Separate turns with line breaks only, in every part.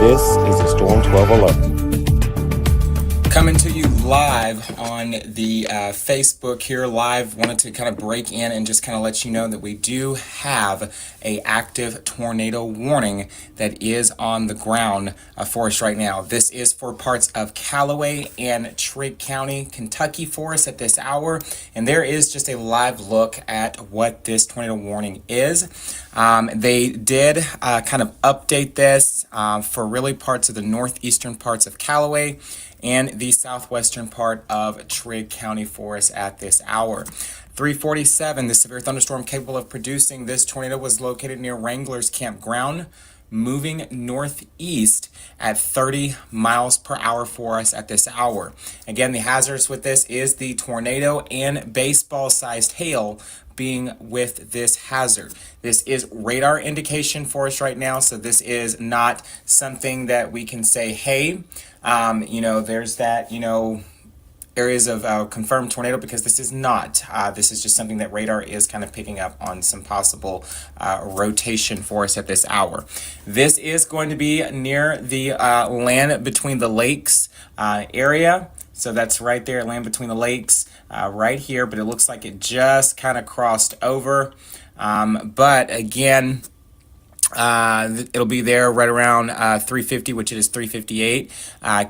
This is a Storm 12 alert.
Coming to you live on the Facebook here live. Wanted to kind of break in and just kind of let you know that we do have a active tornado warning that is on the ground for us right now. This is for parts of Callaway and Trigg County, Kentucky for us at this hour. And there is just a live look at what this tornado warning is. They did kind of update this for really parts of the northeastern parts of Callaway and the southwestern part of Trigg County for us at this hour. 3:47, the severe thunderstorm capable of producing this tornado was located near Wranglers Campground, moving northeast at 30 miles per hour for us at this hour. Again, the hazards with this is the tornado and baseball-sized hail being with this hazard. This is radar indication for us right now, so this is not something that we can say, hey, there's that, areas of confirmed tornado, because this is not. This is just something that radar is kind of picking up on some possible rotation for us at this hour. This is going to be near the land between the lakes area. So that's right there, land between the lakes, right here, but it looks like it just kind of crossed over. But again, it'll be there right around 350, which it is 358.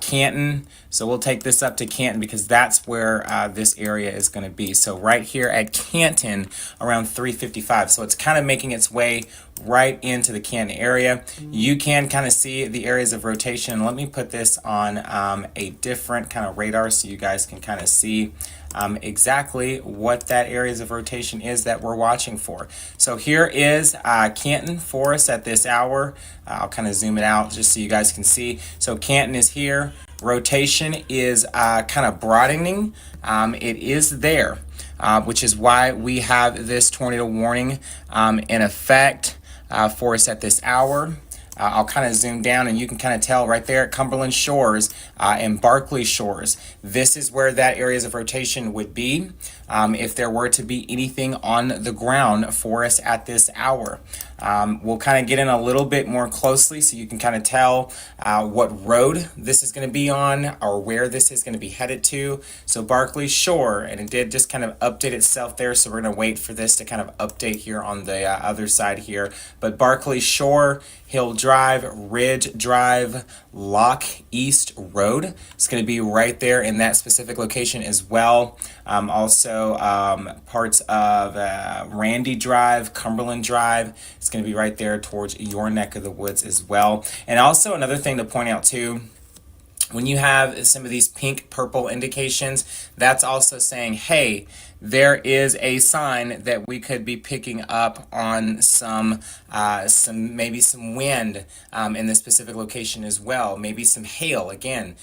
Canton, so we'll take this up to Canton because that's where this area is going to be. So right here at Canton, around 355. So it's kind of making its way right into the Canton area. You can kind of see the areas of rotation. Let me put this on a different kind of radar so you guys can kind of see exactly what that areas of rotation is that we're watching for. So here is Canton for us at this hour. I'll kind of zoom it out just so you guys can see. So Canton is here. Rotation is kind of broadening. It is there, which is why we have this tornado warning in effect for us at this hour. I'll kind of zoom down and you can kind of tell right there at Cumberland Shores and Barkley Shores. This is where that areas of rotation would be if there were to be anything on the ground for us at this hour. We'll kind of get in a little bit more closely so you can kind of tell what road this is going to be on or where this is going to be headed to. So Barkley Shore, and it did just kind of update itself there, so we're going to wait for this to kind of update here on the other side here. But Barkley Shore, Hill Drive, Ridge Drive, Lock East Road. It's going to be right there in that specific location as well. Also parts of Randy Drive, Cumberland Drive. It's going to be right there towards your neck of the woods as well. And also another thing to point out too, when you have some of these pink purple indications, that's also saying, hey, there is a sign that we could be picking up on some maybe some wind in this specific location as well. Maybe some hail, again,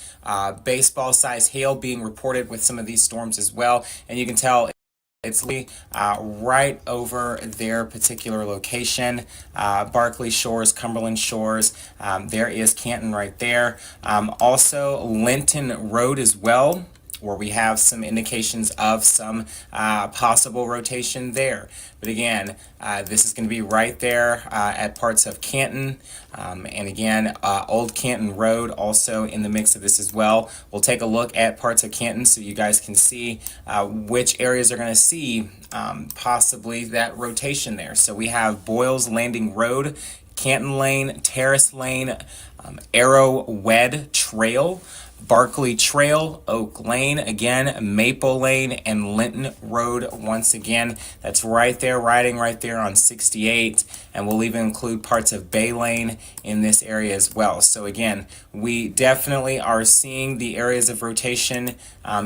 baseball size hail being reported with some of these storms as well. And you can tell it's right over their particular location. Barkley Shores, Cumberland Shores. There is Canton right there. Also Linton Road as well, where we have some indications of some possible rotation there. But again, this is going to be right there at parts of Canton. And again, Old Canton Road also in the mix of this as well. We'll take a look at parts of Canton so you guys can see which areas are going to see possibly that rotation there. So we have Boyles Landing Road, Canton Lane, Terrace Lane, Arrow Wed Trail, Barkley Trail, Oak Lane, again, Maple Lane, and Linton Road once again. That's right there, riding right there on 68, and we'll even include parts of Bay Lane in this area as well. So again, we definitely are seeing the areas of rotation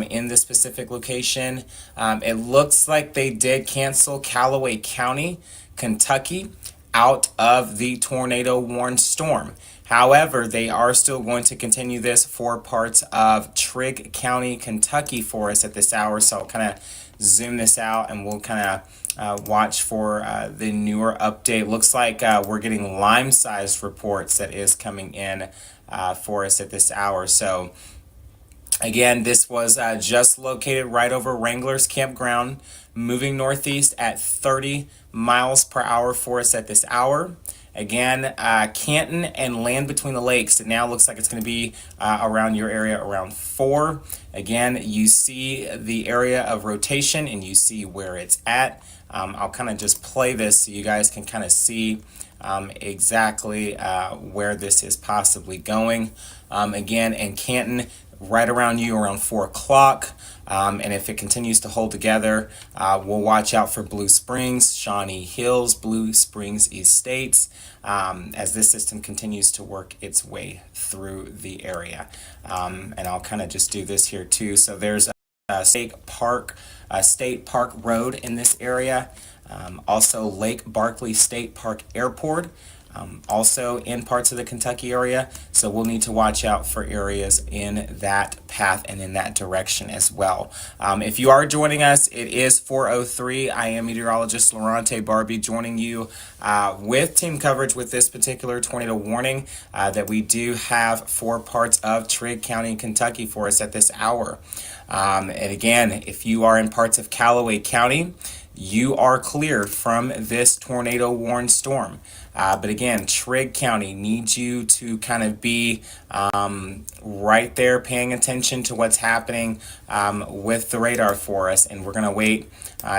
in this specific location. It looks like they did cancel Callaway County, Kentucky, out of the tornado warned storm. However, they are still going to continue this for parts of Trigg County, Kentucky for us at this hour. So I'll kind of zoom this out and we'll kind of watch for the newer update. Looks like we're getting Lime-sized reports that is coming in for us at this hour. So again, this was just located right over Wranglers Campground, moving northeast at 30 miles per hour for us at this hour. Again, Canton and Land Between the Lakes, it now looks like it's going to be around your area around 4. Again, you see the area of rotation and you see where it's at. I'll kind of just play this so you guys can kind of see exactly where this is possibly going. Again, in Canton, right around you around 4 o'clock. And if it continues to hold together, we'll watch out for Blue Springs, Shawnee Hills, Blue Springs Estates, as this system continues to work its way through the area. And I'll kind of just do this here too. So there's State Park Road in this area. Also Lake Barkley State Park Airport. Also in parts of the Kentucky area, so we'll need to watch out for areas in that path and in that direction as well. If you are joining us, it is 4:03. I am meteorologist Lorante Barbie joining you with team coverage with this particular tornado warning that we do have for parts of Trigg County, Kentucky for us at this hour. And again, if you are in parts of Callaway County, you are cleared from this tornado warned storm. But again, Trigg County needs you to kind of be right there paying attention to what's happening with the radar for us. And we're going to wait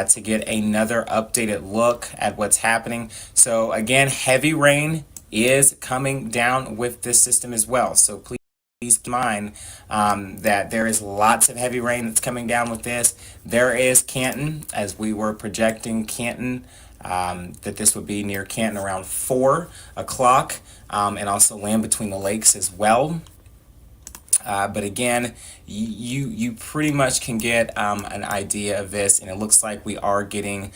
to get another updated look at what's happening. So again, heavy rain is coming down with this system as well. So please keep in mind that there is lots of heavy rain that's coming down with this. There is Canton, as we were projecting Canton, that this would be near Canton around 4 o'clock, and also Land Between the Lakes as well. But again, you pretty much can get an idea of this, and it looks like we are getting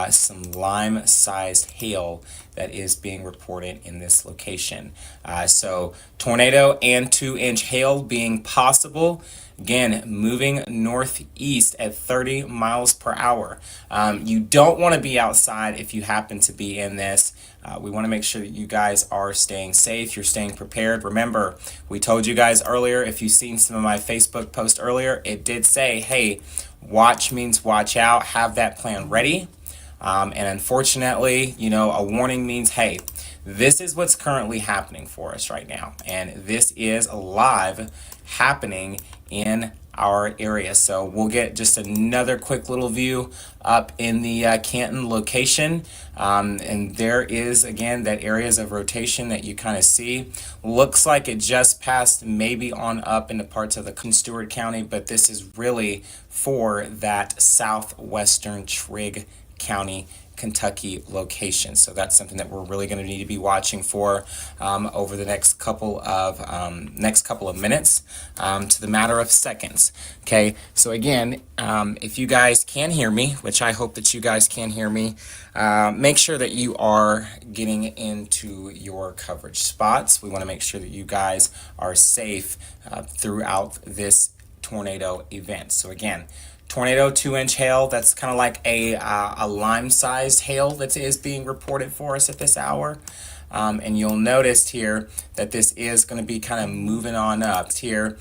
some lime-sized hail that is being reported in this location. So tornado and 2-inch hail being possible. Again, moving northeast at 30 miles per hour. You don't want to be outside if you happen to be in this. We want to make sure that you guys are staying safe, you're staying prepared. Remember, we told you guys earlier, if you've seen some of my Facebook post earlier, it did say, hey, watch means watch out, have that plan ready. And unfortunately, you know, a warning means, hey, this is what's currently happening for us right now. And this is live happening in our area. So we'll get just another quick little view up in the Canton location. And there is, again, that areas of rotation that you kind of see. Looks like it just passed maybe on up into parts of the Stewart County, but this is really for that southwestern Trigg County, Kentucky location. So that's something that we're really going to need to be watching for over the next couple of minutes to the matter of seconds. Okay, so again, if you guys can hear me, which I hope that you guys can hear me, make sure that you are getting into your coverage spots. We want to make sure that you guys are safe throughout this tornado event. So again, tornado 2-inch hail, that's kind of like a lime-sized hail that is being reported for us at this hour. And you'll notice here that this is going to be kind of moving on up. And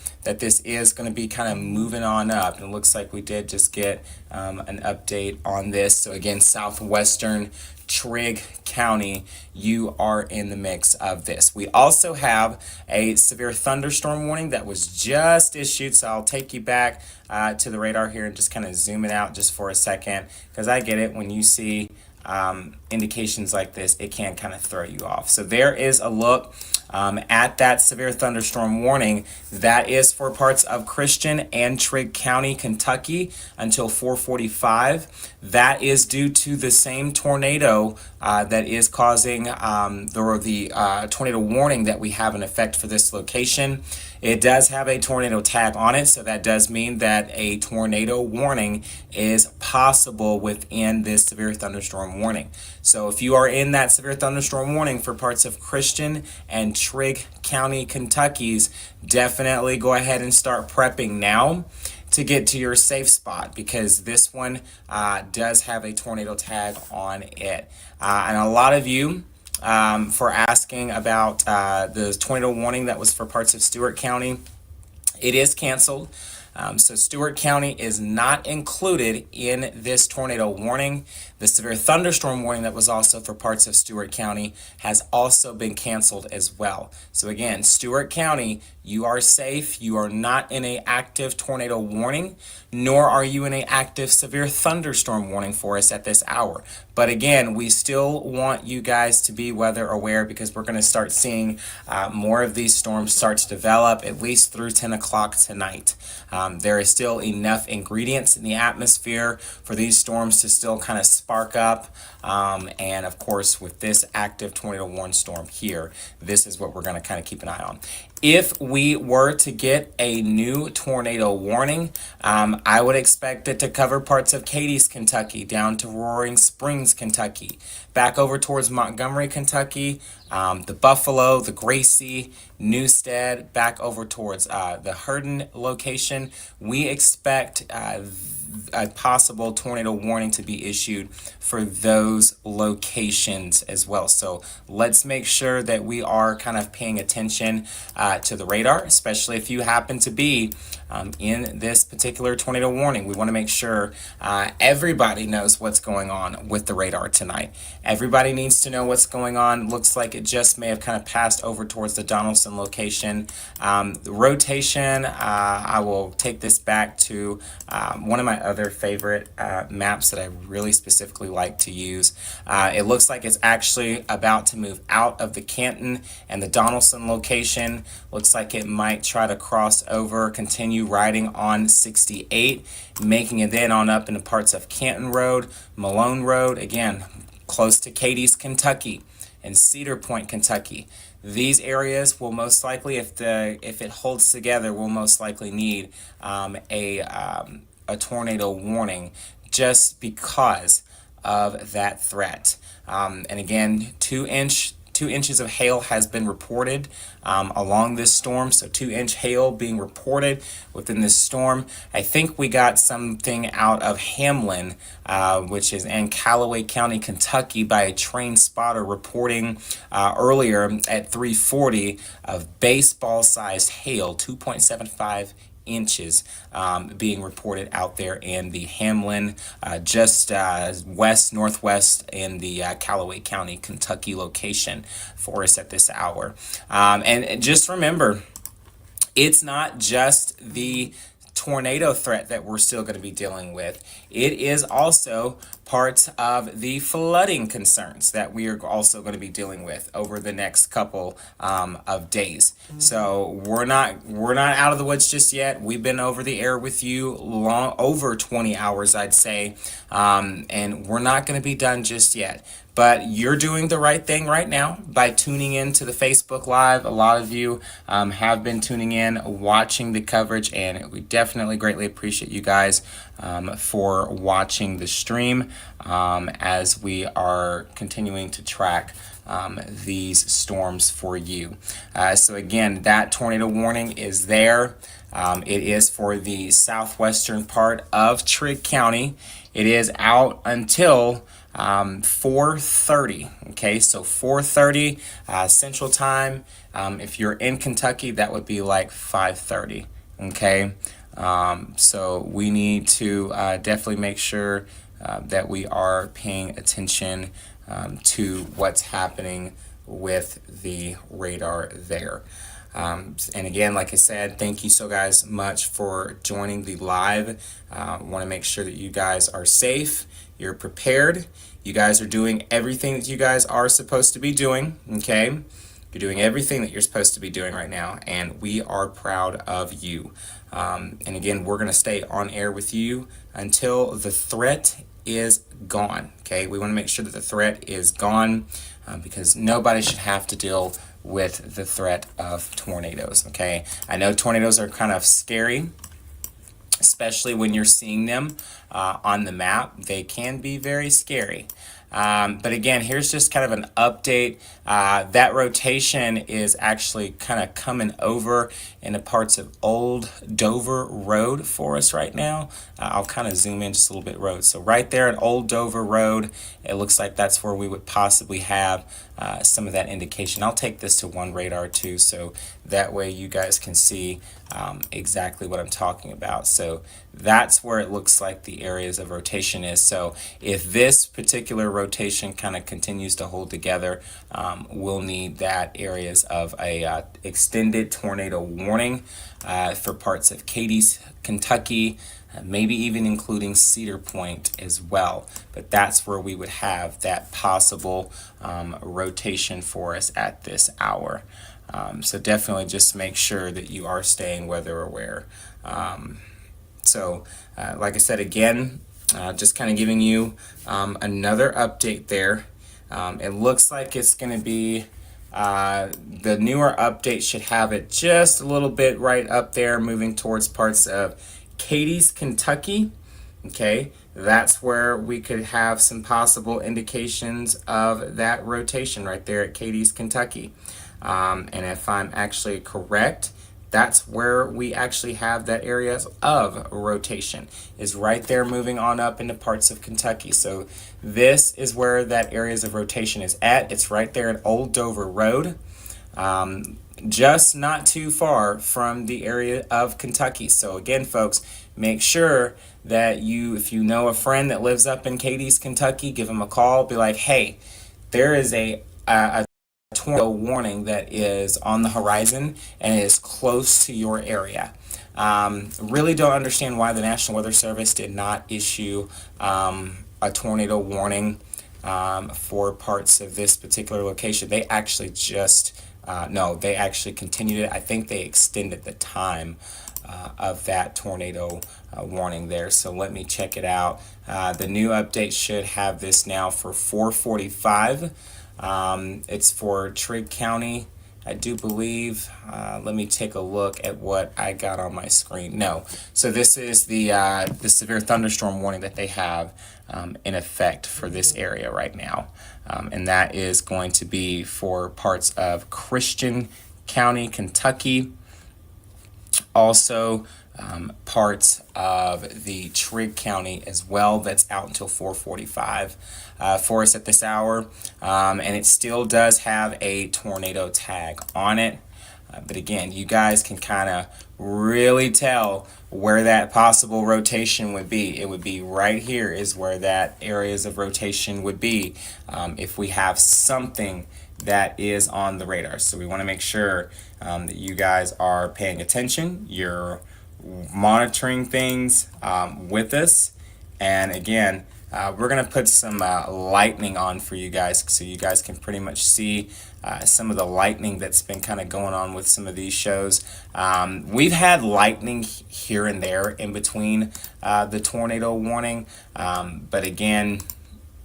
it looks like we did just get an update on this. So again, southwestern Trigg County, you are in the mix of this. We also have a severe thunderstorm warning that was just issued, so I'll take you back to the radar here and just kind of zoom it out just for a second, because I get it, when you see indications like this, it can kind of throw you off. So there is a look at that severe thunderstorm warning. That is for parts of Christian and Trigg County, Kentucky until 4:45. That is due to the same tornado that is causing the tornado warning that we have in effect for this location. It does have a tornado tag on it, so that does mean that a tornado warning is possible within this severe thunderstorm warning. So if you are in that severe thunderstorm warning for parts of Christian and Trigg County, Kentucky's, definitely go ahead and start prepping now to get to your safe spot, because this one does have a tornado tag on it. And a lot of you for asking about the tornado warning that was for parts of Stewart County, it is canceled. So Stewart County is not included in this tornado warning. The severe thunderstorm warning that was also for parts of Stewart County has also been canceled as well. So again, Stewart County, you are safe. You are not in an active tornado warning, nor are you in an active severe thunderstorm warning for us at this hour. But again, we still want you guys to be weather aware, because we're going to start seeing more of these storms start to develop at least through 10 o'clock tonight. There is still enough ingredients in the atmosphere for these storms to still kind of spark up. And of course, with this active tornado warning storm here, this is what we're going to kind of keep an eye on. If we were to get a new tornado warning, I would expect it to cover parts of Cadiz, Kentucky, down to Roaring Springs, Kentucky, back over towards Montgomery, Kentucky, the Buffalo, the Gracie, Newstead, back over towards the Hurden location. We expect a possible tornado warning to be issued for those locations as well. So let's make sure that we are kind of paying attention to the radar, especially if you happen to be in this particular tornado warning. We want to make sure everybody knows what's going on with the radar tonight. Everybody needs to know what's going on. Looks like it just may have kind of passed over towards the Donaldson location. The rotation, I will take this back to one of my other favorite maps that I really specifically like to use. It looks like it's actually about to move out of the Canton and the Donaldson location. Looks like it might try to cross over, continue riding on 68, making it then on up into parts of Canton Road, Malone Road, again, close to Cadiz, Kentucky, and Cedar Point, Kentucky. These areas will most likely, if it holds together, will most likely need a tornado warning, just because of that threat. And again, 2 inches of hail has been reported along this storm. So 2-inch hail being reported within this storm. I think we got something out of Hamlin, which is in Callaway County, Kentucky, by a train spotter reporting earlier at 3:40 of baseball-sized hail, 2.75 inches being reported out there in the Hamlin, just northwest in the Callaway County, Kentucky location for us at this hour. And just remember, it's not just the tornado threat that we're still going to be dealing with. It is also parts of the flooding concerns that we are also going to be dealing with over the next couple of days. So we're not out of the woods just yet. We've been over the air with you long over 20 hours, I'd say, and we're not going to be done just yet. But you're doing the right thing right now by tuning in to the Facebook Live. A lot of you have been tuning in, watching the coverage, and we definitely greatly appreciate you guys for watching the stream as we are continuing to track these storms for you. So again, that tornado warning is there. It is for the southwestern part of Trigg County. It is out until 4:30. Okay, so 4:30 Central Time. If you're in Kentucky, that would be like 5:30. Okay, so we need to definitely make sure that we are paying attention to what's happening with the radar there. And again, like I said, thank you so guys much for joining the live. Want to make sure that you guys are safe, you're prepared, you guys are doing everything that you guys are supposed to be doing, okay? You're doing everything that you're supposed to be doing right now, and we are proud of you. And again, we're going to stay on air with you until the threat is gone, okay? We want to make sure that the threat is gone because nobody should have to deal with the threat of tornadoes, okay? I know tornadoes are kind of scary, especially when you're seeing them on the map. They can be very scary. But again, here's just kind of an update. That rotation is actually kind of coming over into parts of Old Dover Road for us right now. I'll kind of zoom in just a little bit road. So right there at Old Dover Road, it looks like that's where we would possibly have some of that indication. I'll take this to one radar too, so that way you guys can see exactly what I'm talking about. So that's where it looks like the areas of rotation is. So if this particular rotation kind of continues to hold together, we'll need that areas of a extended tornado warning for parts of Cadiz, Kentucky, maybe even including Cedar Point as well. But that's where we would have that possible rotation for us at this hour. So definitely just make sure that you are staying weather aware. Like I said, again, just kind of giving you another update there. It looks like it's going to be the newer update should have it just a little bit right up there, moving towards parts of Cadiz, Kentucky. Okay, that's where we could have some possible indications of that rotation right there at Cadiz, Kentucky. And if I'm actually correct, that's where we actually have that areas of rotation is right there, moving on up into parts of Kentucky. So this is where that areas of rotation is at. It's right there at Old Dover Road, just not too far from the area of Kentucky. So again, folks, make sure that if you know a friend that lives up in Cadiz, Kentucky, give them a call. Be like, hey, there is a tornado warning that is on the horizon and it is close to your area. Really don't understand why the National Weather Service did not issue a tornado warning for parts of this particular location. They actually they actually continued it. I think they extended the time of that tornado warning there. So let me check it out. The new update should have this now for 4:45. It's for Trigg County, I do believe. Let me take a look at what I got on my screen. No, so this is the severe thunderstorm warning that they have in effect for this area right now, and that is going to be for parts of Christian County, Kentucky. Also, parts of the Trigg County as well. That's out until 4:45 for us at this hour, and it still does have a tornado tag on it. But again, you guys can kind of really tell where that possible rotation would be. It would be right here is where that areas of rotation would be if we have something that is on the radar. So we want to make sure that you guys are paying attention. You're monitoring things with us. And again, we're going to put some lightning on for you guys so you guys can pretty much see some of the lightning that's been kind of going on with some of these shows. We've had lightning here and there in between the tornado warning, but again,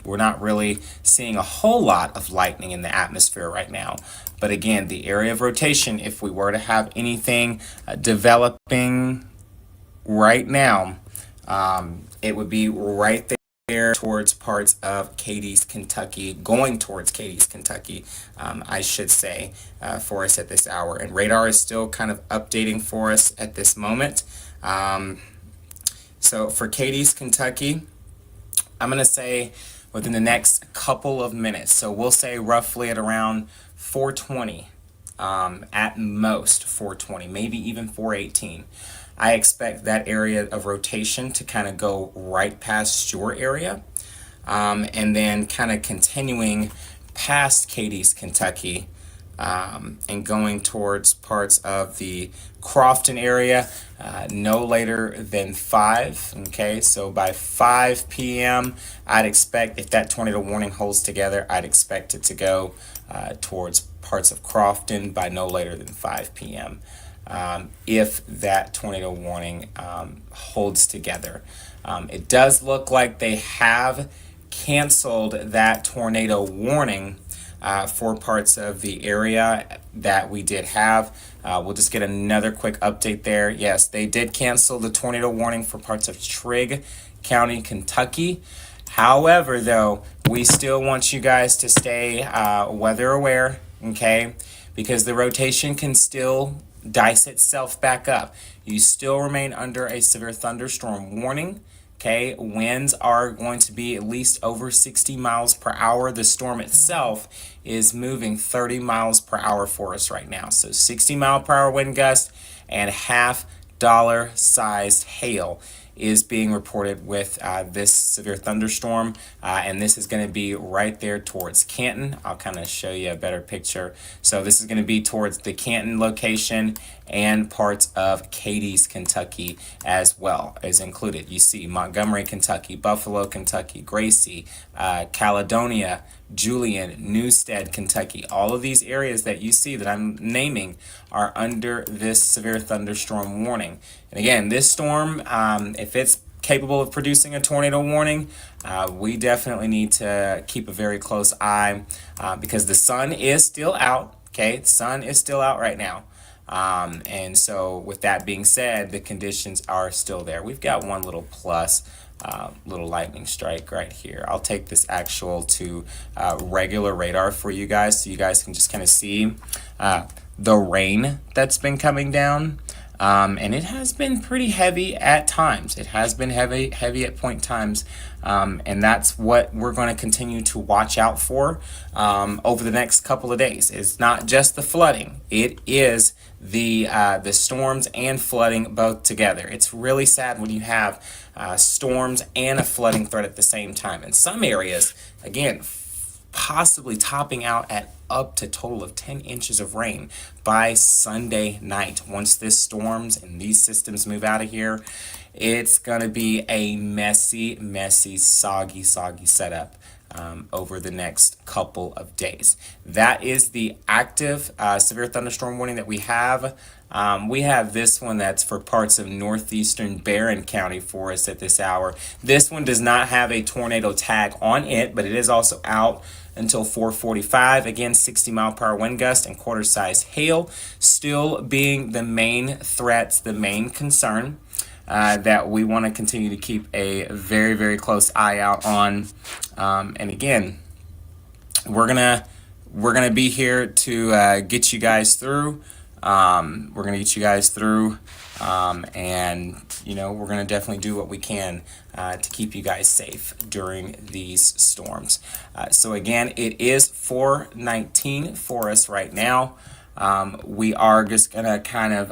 we're not really seeing a whole lot of lightning in the atmosphere right now. But again, the area of rotation, if we were to have anything developing right now, it would be right there towards parts of Cadiz, Kentucky, going towards Cadiz, Kentucky, I should say, for us at this hour. And radar is still kind of updating for us at this moment. So for Cadiz, Kentucky, I'm going to say within the next couple of minutes. So we'll say roughly at around 4:20, at most 4:20, maybe even 4:18. I expect that area of rotation to kind of go right past your area, and then kind of continuing past Cadiz, Kentucky, and going towards parts of the Crofton area no later than 5. Okay, so by 5 p.m. I'd expect, if that tornado warning holds together, I'd expect it to go towards parts of Crofton by no later than 5 p.m. If that tornado warning holds together. It does look like they have canceled that tornado warning for parts of the area that we did have. We'll just get another quick update there. Yes, they did cancel the tornado warning for parts of Trigg County, Kentucky. However, though, we still want you guys to stay weather aware, okay? Because the rotation can still dice itself back up. You still remain under a severe thunderstorm warning, Okay, winds are going to be at least over 60 miles per hour. The storm itself is moving 30 miles per hour for us right now. So 60-mile-per-hour wind gust and half-dollar sized hail is being reported with this severe thunderstorm, and this is going to be right there towards Canton. I'll kind of show you a better picture. So this is going to be towards the Canton location, and parts of Cadiz, Kentucky as well is included. You see Montgomery, Kentucky, Buffalo, Kentucky, Gracie, Caledonia, Julian, Newstead, Kentucky. All of these areas that you see that I'm naming are under this severe thunderstorm warning. And again, this storm, if it's capable of producing a tornado warning, we definitely need to keep a very close eye because the sun is still out. Okay, the sun is still out right now. And so with that being said, the conditions are still there. We've got one little plus, little lightning strike right here. I'll take this actual to regular radar for you guys so you guys can just kind of see the rain that's been coming down. And it has been pretty heavy at times. It has been heavy at point times. And that's what we're going to continue to watch out for over the next couple of days. It's not just the flooding. It is the storms and flooding both together. It's really sad when you have storms and a flooding threat at the same time. In some areas, again, possibly topping out at up to a total of 10 inches of rain by Sunday night. Once this storms and these systems move out of here, it's going to be a messy, soggy setup over the next couple of days. That is the active severe thunderstorm warning that we have. We have this one that's for parts of northeastern Barron County for us at this hour. This one does not have a tornado tag on it, but it is also out until 4:45. Again, 60-mile-per-hour wind gust and quarter-size hail still being the main threats, the main concern that we want to continue to keep a very close eye out on. And again, we're gonna be here to get you guys through. And we're going to definitely do what we can to keep you guys safe during these storms. So again, it is 4:19 for us right now. We are just going to kind of,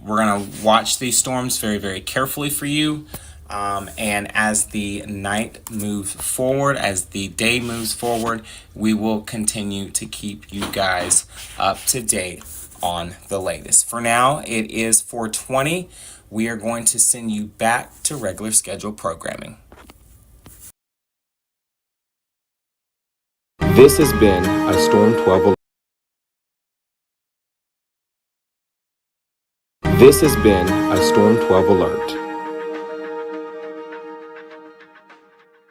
we're going to watch these storms very carefully for you. And as the night moves forward, as the day moves forward, we will continue to keep you guys up to date on the latest. For now, it is 4:20. We are going to send you back to regular scheduled programming.
This has been a Storm 12 alert. This has been a Storm 12 alert.